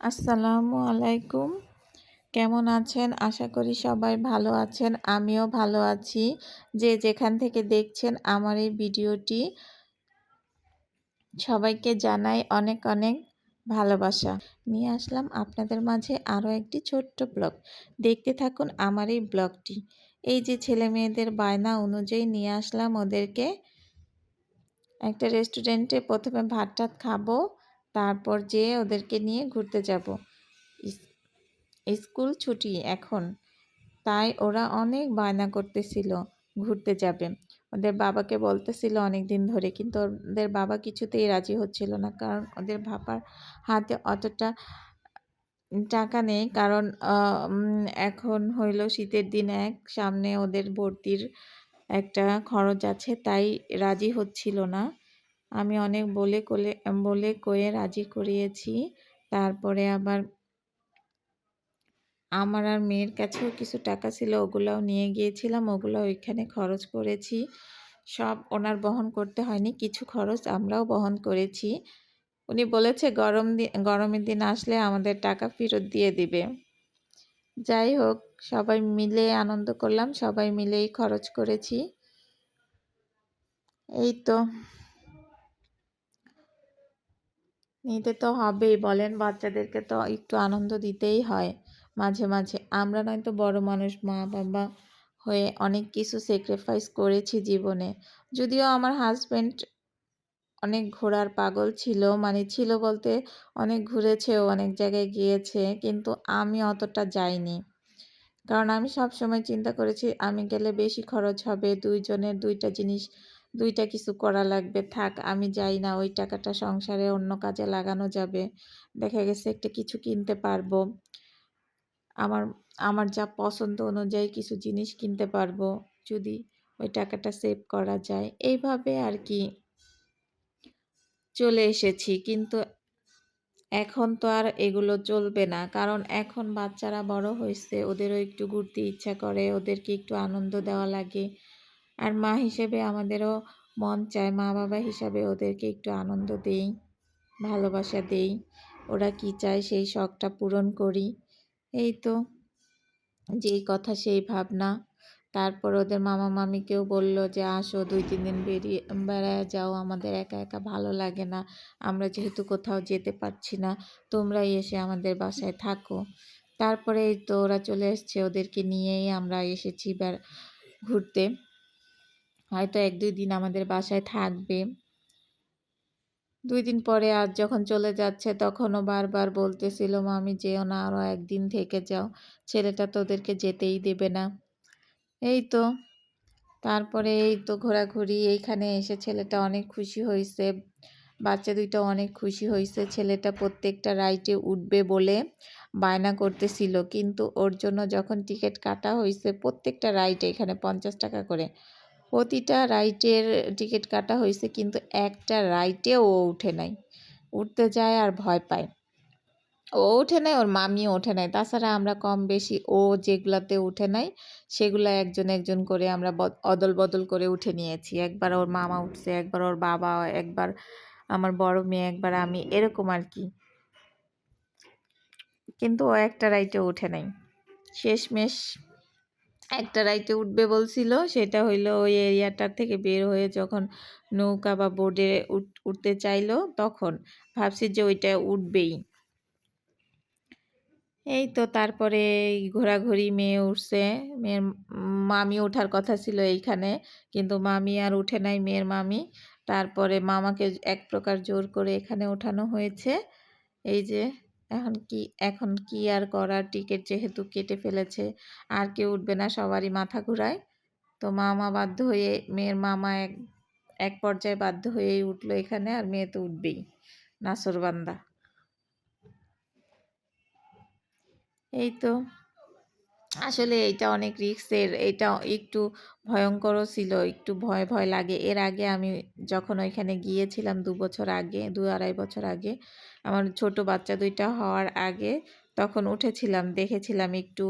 আসসালামু আলাইকুম। কেমন আছেন? আশা করি সবাই ভালো আছেন। আমিও ভালো আছি। যে যেখান থেকে দেখছেন আমার এই ভিডিওটি, সবাইকে জানাই অনেক অনেক ভালোবাসা। নিয়ে আসলাম আপনাদের মাঝে আরও একটি ছোট্ট ব্লগ। দেখতে থাকুন আমার এই ব্লগটি। এই যে ছেলেমেয়েদের বায়না অনুযায়ী নিয়ে আসলাম ওদেরকে একটা রেস্টুরেন্টে। প্রথমে ভাত-টাত খাবো, তারপর যেয়ে ওদেরকে নিয়ে ঘুরতে যাব। স্কুল ছুটি এখন, তাই ওরা অনেক বায়না করতেছিল ঘুরতে যাবে। ওদের বাবাকে বলতেছিল অনেক দিন ধরে, কিন্তু ওদের বাবা কিছুতেই রাজি হচ্ছিল না, কারণ ওদের বাবার হাতে অতটা টাকা নেই। কারণ এখন হইল শীতের দিন, সামনে ওদের ভর্তির একটা খরচ আছে, তাই রাজি হচ্ছিল না। আমি অনেক বলে কয়ে রাজি করিয়েছি। তারপরে আবার আমার আর মেয়ের কাছেও কিছু টাকা ছিল, ওগুলাও নিয়ে গিয়েছিলাম। ওগুলো ওইখানে খরচ করেছি। সব ওনার বহন করতে হয়নি, কিছু খরচ আমরাও বহন করেছি। উনি বলেছে গরমের দিন আসলে আমাদের টাকা ফেরত দিয়ে দিবে। যাই হোক, সবাই মিলে আনন্দ করলাম, সবাই মিলেই খরচ করেছি। এই তো, নিতে তো হবেই, বলেন, বাচ্চাদেরকে তো একটু আনন্দ দিতেই হয় মাঝে মাঝে। আমরা নয়তো বড় মানুষ, মা বাবা হয়ে অনেক কিছু স্যাক্রিফাইস করেছি জীবনে। যদিও আমার হাজব্যান্ড অনেক ঘোরার পাগল ছিল, মানে ছিল বলতে অনেক ঘুরেছেও, অনেক জায়গায় গিয়েছে, কিন্তু আমি অতটা যাইনি। কারণ আমি সবসময় চিন্তা করেছি আমি গেলে বেশি খরচ হবে, দুইজনের দুইটা জিনিস, দুইটা কিছু করা লাগবে, থাক আমি যাই না। ওই টাকাটা সংসারে অন্য কাজে লাগানো যাবে, দেখা গেছে একটা কিছু কিনতে পারবো, আমার আমার যা পছন্দ অনুযায়ী কিছু জিনিস কিনতে পারবো, যদি ওই টাকাটা সেভ করা যায়। এইভাবে আর কি চলে এসেছি। কিন্তু এখন তো আর এগুলো চলবে না, কারণ এখন বাচ্চারা বড় হয়েছে, ওদেরও একটু ঘুরতে ইচ্ছা করে, ওদেরকে একটু আনন্দ দেওয়া লাগে। আর মা হিসেবে আমাদেরও মন চায়, মা বাবা হিসাবে ওদেরকে একটু আনন্দ দেই, ভালোবাসা দেই। ওরা কি চায় সেই শখটা পূরণ করি। এই তো, যেই কথা সেই ভাবনা। তারপর ওদের মামা মামিকেও বলল যে আসো 2-3 দিন বেড়ায় যাও, আমাদের একা একা ভালো লাগে না, আমরা যেহেতু কোথাও যেতে পারছি না, তোমরাই এসে আমাদের বাসায় থাকো। তারপরে এই তো ওরা চলে এসছে, ওদেরকে নিয়েই আমরা এসেছি ঘুরতে। হয়তো 1-2 দিন আমাদের বাসায় থাকবে। 2 দিন পরে আজ যখন চলে যাচ্ছে, তখনও বারবার বলতেছিল মামি যেও না, আরও 1 দিন থেকে যাও। ছেলেটা তো ওদেরকে যেতেই দেবে না। এই তো, তারপরে এই তো ঘোরাঘুরি, এইখানে এসে ছেলেটা অনেক খুশি হয়েছে, বাচ্চা দুইটা অনেক খুশি হয়েছে। ছেলেটা প্রত্যেকটা রাইডে উঠবে বলে বায়না করতেছিল, কিন্তু ওর জন্য যখন টিকিট কাটা হয়েছে, প্রত্যেকটা রাইডে এখানে 50 টাকা করে, প্রতিটা রাইডের টিকিট কাটা হয়েছে, কিন্তু একটা রাইডেও ও উঠে নাই। উঠতে যায় আর ভয় পায়। ও ওঠে নাই, ওর মামিও ওঠে নাই। তাছাড়া আমরা কম বেশি ও যেগুলাতে উঠে নাই, সেগুলা একজন একজন করে আমরা অদল বদল করে উঠে নিয়েছি। একবার ওর মামা উঠছে, একবার ওর বাবা, একবার আমার বড় মেয়ে, একবার আমি, এরকম আর কি। কিন্তু ও একটা রাইডে উঠে নাই। শেষমেশ একটা রাইডে উঠবে বলছিল, সেটা হইলো ওই এরিয়াটার থেকে বের হয়ে যখন নৌকা বা বোর্ডে উঠতে চাইলো, তখন ভাবছি যে ওইটা উঠবেই। এই তো, তারপরে ঘোরাঘুরি, মেয়ে উঠছে, মেয়ের মামি ওঠার কথা ছিল এইখানে, কিন্তু মামি আর উঠে নাই, মেয়ের মামি। তারপরে মামাকে এক প্রকার জোর করে এখানে ওঠানো হয়েছে। এই যে, এখন কি আর করার, টিকিট যেহেতু কেটে ফেলেছে, আর কেউ উঠবে না, সবারই মাথা ঘুরায়। তো মামা বাধ্য হয়ে, মেয়ের মামা এক এক পর্যায়ে বাধ্য হয়েই উঠলো এখানে, আর মেয়ে তো উঠবেই, নাছোড়বান্দা। এই তো, আসলে এইটা অনেক রিস্কের, এটা একটু ভয়ঙ্করও ছিল, একটু ভয় ভয় লাগে। এর আগে আমি যখন ওইখানে গিয়েছিলাম 2 বছর আগে, 2-2.5 বছর আগে, আমার ছোট বাচ্চা দুইটা হওয়ার আগে, তখন উঠেছিলাম, দেখেছিলাম একটু,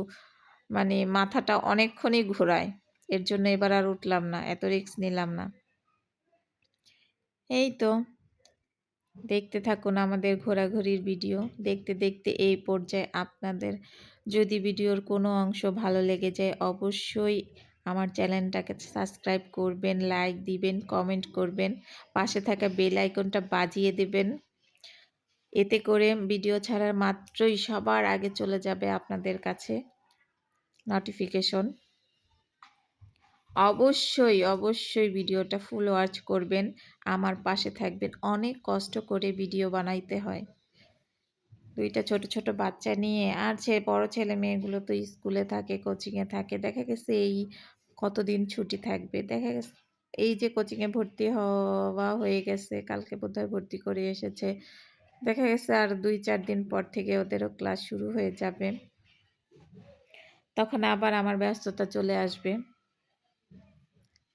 মানে মাথাটা অনেকক্ষণই ঘোরায়। এর জন্য এবার আর উঠলাম না, এত রিস্ক নিলাম না। এই তো, দেখতে থাকুন আমাদের ঘোরাঘুরির ভিডিও। দেখতে, দেখতে এই পর্যায়ে আপনাদের যদি ভিডিওর কোনো অংশ ভালো লেগে যায় অবশ্যই আমার চ্যানেলটাকে সাবস্ক্রাইব করবেন, লাইক দিবেন, কমেন্ট করবেন। পাশে থাকা বেল আইকনটা বাজিয়ে দেবেন। এতে করে ভিডিও ছাড়ার মাত্রই সবার আগে চলে যাবে আপনাদের কাছে নোটিফিকেশন। অবশ্যই, অবশ্যই ভিডিওটা ফুল ওয়াচ করবেন। আমার পাশে থাকবেন। অনেক কষ্ট করে ভিডিও বানাইতে হয়। ২ টা ছোট, ছোট বাচ্চা নিয়ে আর বড় ছেলে-মেয়েগুলো তো স্কুলে থাকে, কোচিংয়ে থাকে। দেখা গেছে এই কতদিন ছুটি থাকবে। দেখা গেছে এই যে কোচিংয়ে ভর্তি হওয়া হয়ে গেছে, কালকে বোধহয় ভর্তি করে এসেছে। দেখা গেছে আর ২-৪ দিন পর থেকে ওদেরও ক্লাস শুরু হয়ে যাবে। তখন আবার আমার ব্যস্ততা চলে আসবে।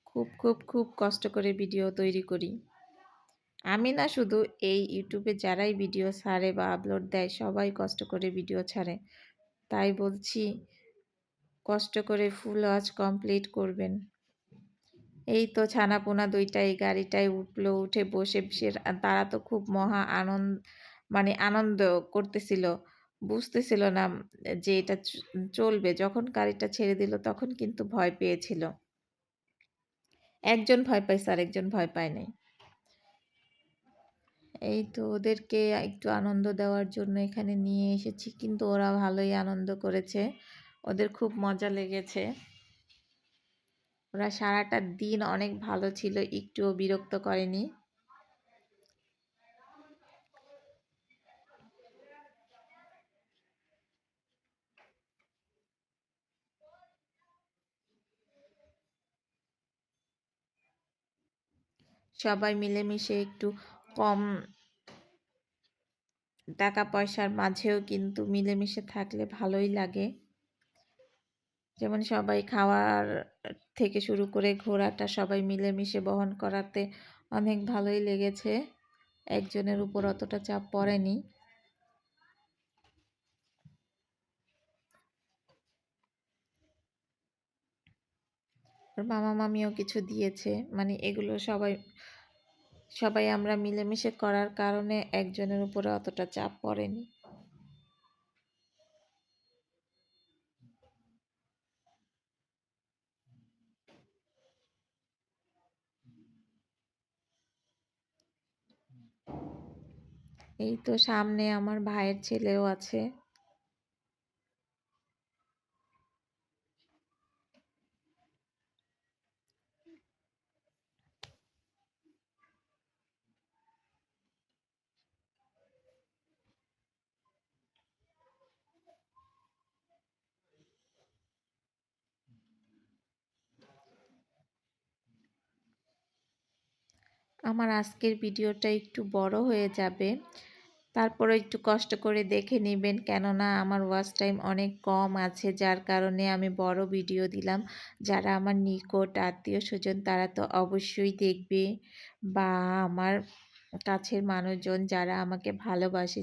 খুব, খুব, খুব কষ্ট করে ভিডিও তৈরি করি। আমি না শুধু এই ইউটিউবে যারাই ভিডিও ছাড়ে বা আপলোড দেয় সবাই কষ্ট করে ভিডিও ছাড়ে। তাই বলছি কষ্ট করে ফুল ওয়াচ কমপ্লিট করবেন। এই তো ছানাপোনা ২ টা এই গাড়িটায় উঠলো, উঠে বসে তারা তো খুব মহা মানে আনন্দ করতেছিল। বুঝতেছিল না যে এটা চলবে। যখন গাড়িটা ছেড়ে দিল তখন কিন্তু ভয় পেয়েছিল। একজন ভয় পাইছে আরেকজন ভয় পায় নাই। এই তো ওদেরকে একটু আনন্দ দেওয়ার জন্য এখানে নিয়ে এসেছি। কিন্তু ওরা ভালোই আনন্দ করেছে। ওদের খুব মজা লেগেছে। ওরা সারাটা দিন অনেক ভালো ছিল, একটুও বিরক্ত করেনি। সবাই মিলেমিশে একটু কম টাকা পয়সার মাঝেও কিন্তু মিলেমিশে থাকলে ভালোই লাগে। যেমন সবাই খাওয়ার থেকে শুরু করে ঘোরাটা সবাই মিলেমিশে বহন করাতে অনেক ভালোই লেগেছে। একজনের উপর অতটা চাপ পড়েনি। ওর মামা-মামীও কিছু দিয়েছে। মানে এগুলো সবাই সবাই আমরা মিলেমিশে করার কারণে একজনের উপরে অতটা চাপ পড়েনি। এই তো সামনে আমার ভাইয়ের ছেলেও আছে। আমার আজকের ভিডিওটা একটু বড় হয়ে যাবে। তারপরেও একটু কষ্ট করে দেখে নেবেন, কেননা আমার ওয়াচ টাইম অনেক কম আছে, যার কারণে আমি বড় ভিডিও দিলাম। যারা আমার নিকট আত্মীয়স্বজন তারা তো অবশ্যই দেখবে, বা আমার কাছের মানুষজন যারা আমাকে ভালোবাসে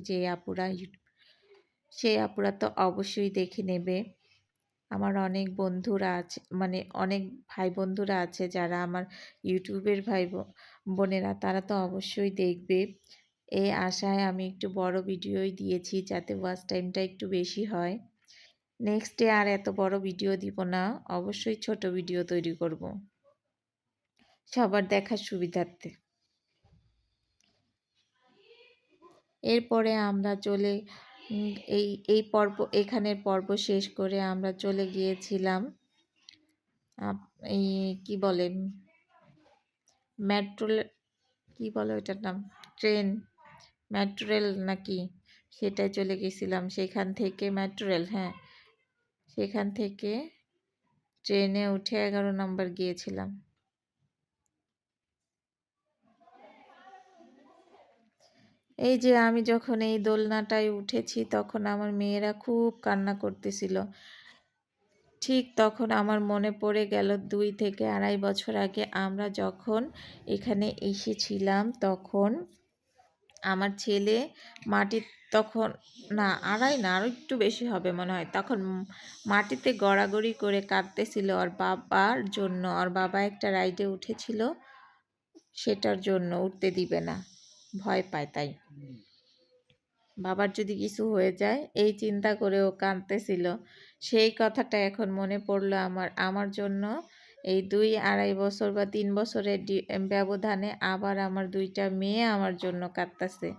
সেই আপুরা তো অবশ্যই দেখে নেবে। আমার অনেক বন্ধুরা আছে, মানে অনেক ভাই বন্ধুরা আছে যারা আমার ইউটিউবের বোনেরা, তারা তো অবশ্যই দেখবে। এই আশায় আমি একটু বড় ভিডিওই দিয়েছি যাতে ওয়াচ টাইমটা একটু বেশি হয়। নেক্সট ডে আর এত বড় ভিডিও দিব না, অবশ্যই ছোট ভিডিও তৈরি করব সবার দেখার সুবিধার্থে। এরপরে আমরা এই এই পর্ব এখানের পর্ব শেষ করে আমরা চলে গিয়েছিলাম এই কি বলেন মেট্রো, কি বলে ওইটার নাম, ট্রেন, মেট্রো রেল নাকি, সেটায় চলে গেছিলাম। সেখান থেকে মেট্রো রেল, হ্যাঁ, সেখান থেকে ট্রেনে উঠে 11 নম্বর গিয়েছিলাম। এই যে আমি যখন এই দোলনাটায় উঠেছি তখন আমার মেয়েরা খুব কান্না করতেছিল। ঠিক তখন আমার মনে পড়ে গেল ২ থেকে ২.৫ বছর আগে আমরা যখন এখানে এসেছিলাম তখন আমার ছেলে মাটির তখন না ২.৫ না আরও একটু বেশি হবে মনে হয়। তখন মাটিতে গড়াগড়ি করে কাঁদতেছিল ওর বাবার জন্য। ওর বাবা একটা রাইডে উঠেছিল, সেটার জন্য উঠতে দিবে না। ভয় পায় তাই। বাবার যদি কিছু হয়ে যায় এই চিন্তা করে ও কাঁদতেছিল। সেই কথাটা এখন মনে পড়লো আমার জন্য এই 2-2.5 বছর বা 3 বছরের ব্যবধানে আবার আমার 2টা মেয়ে আমার জন্য কাঁদতেছে।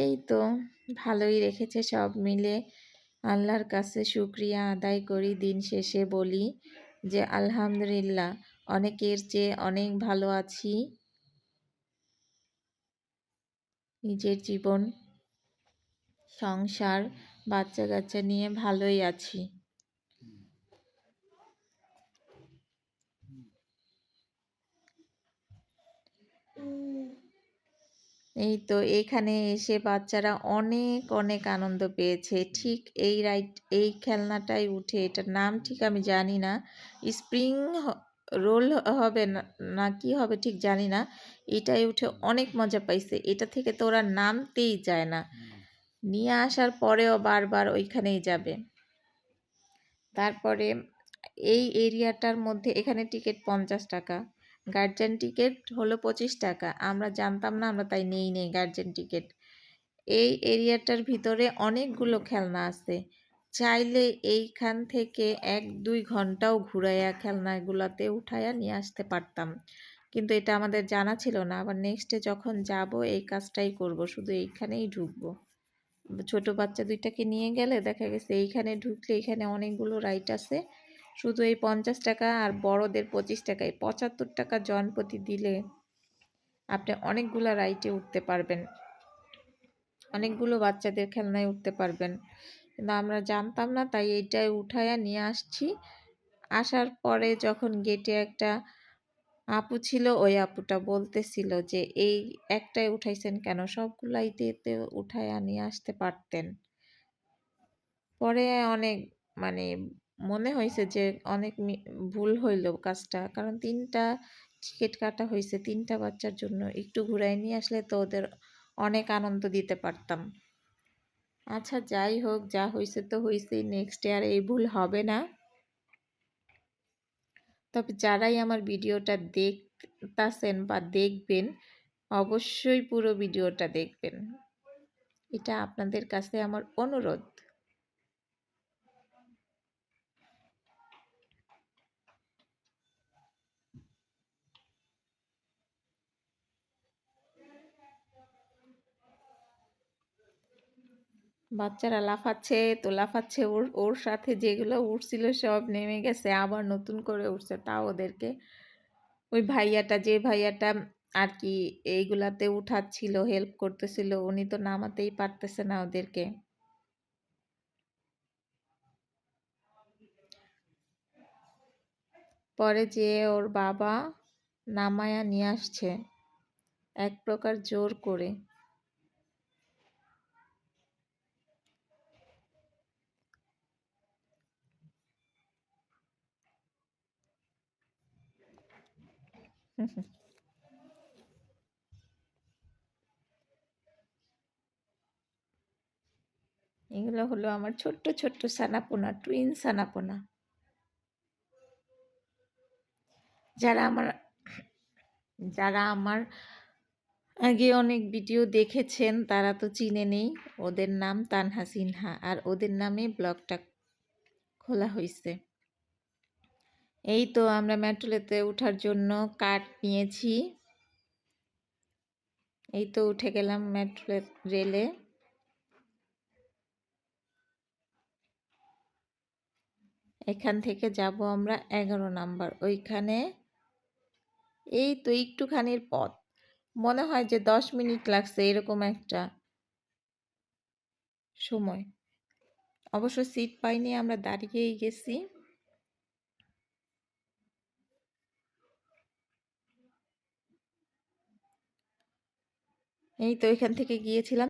এই তো ভালোই রেখেছে সব মিলে। আল্লাহর কাছে শুকরিয়া আদায় করি, দিন শেষে বলি যে আলহামদুলিল্লাহ, অনেকের চেয়ে অনেক ভালো আছি। নিজের জীবন, সংসার, বাচ্চা কাচ্চা নিয়ে ভালোই আছি। এই তো এখানে এসে বাচ্চারা অনেক অনেক আনন্দ পেয়েছে। ঠিক এই খেলনাটাই উঠে, এটার নাম ঠিক আমি জানি না, স্প্রিং রোল হবে না কি হবে ঠিক জানি না, এটাই উঠে অনেক মজা পাইছে। এটা থেকে তো ওরা নামতেই যায় না, নিয়ে আসার পরেও বারবার ওইখানেই যাবে। তারপরে এই এরিয়াটার মধ্যে এখানে টিকিট 50 টাকা, গার্জিয়ান টিকিট হলো 25 টাকা। আমরা জানতাম না, আমরা তাই নেই গার্জিয়ান টিকিট। এই এরিয়াটার ভিতরে অনেকগুলো খেলনা আছে, চাইলে এইখান থেকে 1-2 ঘন্টাও ঘুরাইয়া খেলনাগুলোতে উঠাইয়া নিয়ে আসতে পারতাম, কিন্তু এটা আমাদের জানা ছিল না। আবার নেক্সটে যখন যাব এই কাজটাই করব, শুধু এইখানেই ঢুকবো। ছোট বাচ্চা 2টাকে নিয়ে গেলে দেখা গেছে এইখানে ঢুকলে এখানে অনেকগুলো রাইড আছে, শুধু এই 50 টাকা আর বড়দের 25 টাকায় 75 টাকা জনপ্রতি দিলে আপনি অনেকগুলো রাইডে উঠতে পারবেন, অনেকগুলো বাচ্চাদের খেলনায় উঠতে পারবেন। কিন্তু আমরা জানতাম না, তাই এইটাই উঠাইয়া নিয়ে আসছি। আসার পরে যখন গেটে একটা আপু ছিল, ওই আপুটা বলতেছিল যে এই একটাই উঠাইছেন কেন, সবগুলাইতে উঠাইয়া নিয়ে আসতে পারতেন। পরে অনেক মানে মনে হয়েছে যে অনেক ভুল হইল কাজটা, কারণ 3টা টিকিট কাটা হয়েছে 3টা বাচ্চার জন্য, একটু ঘুরাই নিয়ে আসলে তো ওদের অনেক আনন্দ দিতে পারতাম। আচ্ছা যাই হোক, যা হয়েছে তো হয়েছেই, নেক্সটে আর এই ভুল হবে না। তবে যারাই আমার ভিডিওটা দেখতাছেন বা দেখবেন, অবশ্যই পুরো ভিডিওটা দেখবেন, এটা আপনাদের কাছে আমার অনুরোধ। বাচ্চারা লাফাচ্ছে তো লাফাচ্ছে, ওর ওর সাথে যেগুলো উঠছিল সব নেমে গেছে, আবার নতুন করে উঠছে। তাও ওদেরকে ওই ভাইয়াটা, যে ভাইয়াটা আর কি এইগুলাতে উঠাচ্ছিল, হেল্প করতেছিল, উনি তো নামাতেই পারতেছে না ওদেরকে। পরে যে ওর বাবা নামায়া নিয়ে আসছে এক প্রকার জোর করে। এগুলো হলো আমার ছোট্ট ছোট্ট ছানাপোনা, টুইন ছানাপোনা। যারা আমার যারা আমার আগে অনেক ভিডিও দেখেছেন তারা তো চিনেনই, ওদের নাম তানহা সিনহা, আর ওদের নামে ব্লগটা খোলা হয়েছে। এই তো আমরা মেট্রোতে ওঠার জন্য কার্ড নিয়েছি, এই তো উঠে গেলাম মেট্রো রেলে। এখান থেকে যাব আমরা 11 নাম্বার, ওইখানে এই তো একটুখানির পথ, মনে হয় যে 10 মিনিট লাগছে এরকম একটা সময়। অবশ্য সিট পাইনি, আমরা দাঁড়িয়েই গেছি। এই তো এখান থেকে গিয়েছিলাম